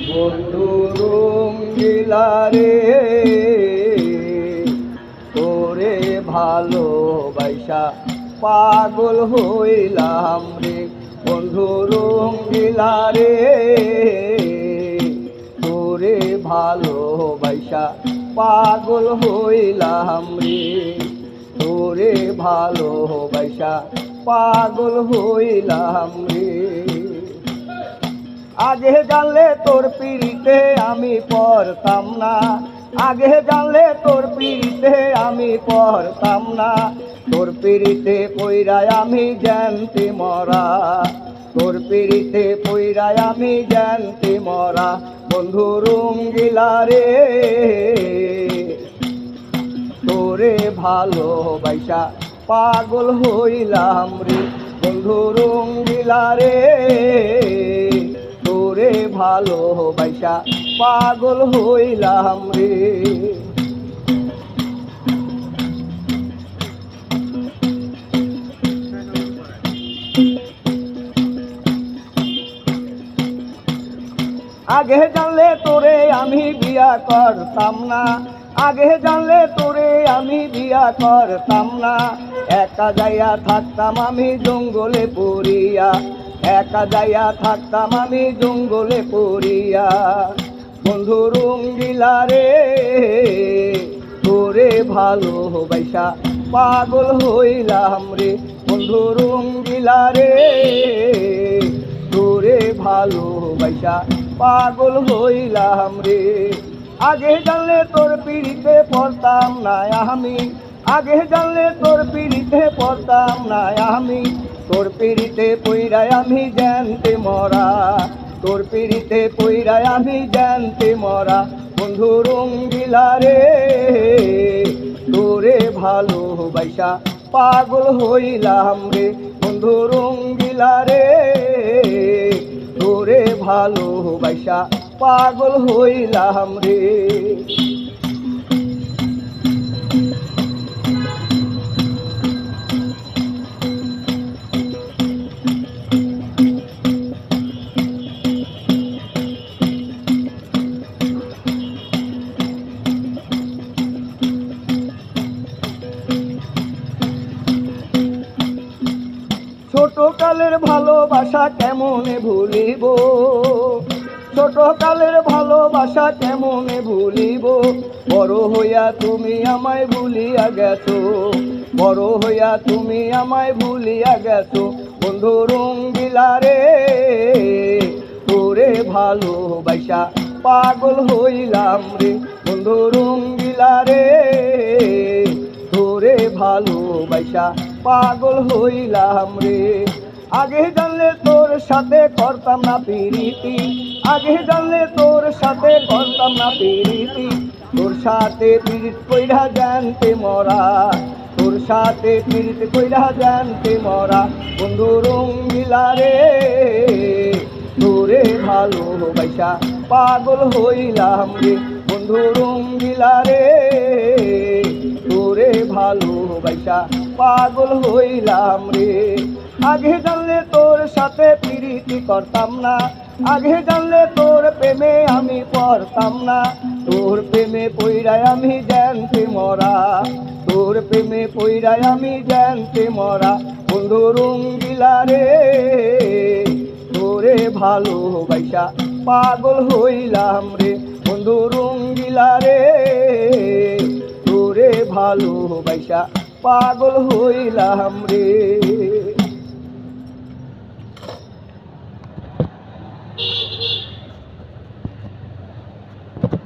বন্ধু রঙ্গিলা রে তোরে ভালোবাসা পাগল হইলাম রে। বন্ধু রঙ্গিলা রে তোরে ভালোবাসা পাগল হইলাম রে। তোরে ভালোবাসা পাগল হইলাম রে। আগে জানলে তোর পিড়িতে আমি পড়তাম না, আগে জানলে তোর পিড়িতে আমি পড়তাম না। তোর পিড়িতে পইরায় আমি জানতে মরা, তোর পিড়িতে পইরায় আমি জানতে মরা। বন্ধু রঙ্গিলা রে তোরে ভালোবাসা পাগল হইলাম রে। বন্ধু রঙ্গিলা রে তোরে ভালোবাসা পাগল হইলাম রে। আগে জানলে তোরে আমি বিয়া করতাম না, আগে জানলে তোরে আমি বিয়া করতাম না। একা যাইয়া থাকতাম আমি জঙ্গলে পড়িয়া, একা যাইয়া থাকতাম আমি জঙ্গলে পড়িয়া। বন্ধু রঙ্গিলা রে তোরে ভালোবাসা পাগল হইলাম রে। বন্ধু রঙ্গিলা রে তোরে ভালোবাসা পাগল হইলাম রে। আগে জানলে তোর পিড়িতে পড়তাম না আমি, আগে জানলে তোর পিড়িতে পড়তাম না আমি। তোর পিড়িতে পইরায় আমি জানতে মরা, তোর পিড়িতে পইরায় আমি জানতে মরা। বন্ধু রঙ্গিলা রে তোরে ভালোবাসা পাগল হইলাম রে। বন্ধু রঙ্গিলা রে তোরে ভালোবাসা পাগল হইলাম রে। ছোট কালের ভালোবাসা কেমনে ভুলিব, ছোট কালের ভালোবাসা কেমনে ভুলিব। বড় হইয়া তুমি আমায় ভুলিয়া গেছো, বড় হইয়া তুমি আমায় ভুলিয়া গেছো। বন্ধু রঙ্গিলা রে তোরে ভালোবাসা পাগল হইলাম রে। বন্ধু রঙ্গিলা রে তোরে ভালোবাসা পাগল হইলাম রে। আগে জানলে তোর সাথে করতাম না পিরিতি, আগে জানলে তোর সাথে করতাম না পিরিতি। তোর সাথে পিরিত কইরা জানতে মরা, তোর সাথে পিরিত কইরা জানতে মরা। বন্ধু রঙ্গিলা রে তোরে ভালোবাসা পাগল হইলাম রে। বন্ধু রঙ্গিলা রে তোরে ভালোবাসা পাগল হইলাম রে। আগে জানলে তোর সাথে প্রীতি করতাম না, আগে জানলে তোর প্রেমে আমি পড়তাম না। তোর প্রেমে পইরায় আমি জানতে মরা, তোর প্রেমে পইরায় আমি জানতে মরা। বন্ধু রঙ্গিলা রে তোরে ভালোবাসা পাগল হইলাম রে। বন্ধু রঙ্গিলা রে তোরে ভালোবাসা পাগল হইলাম রে।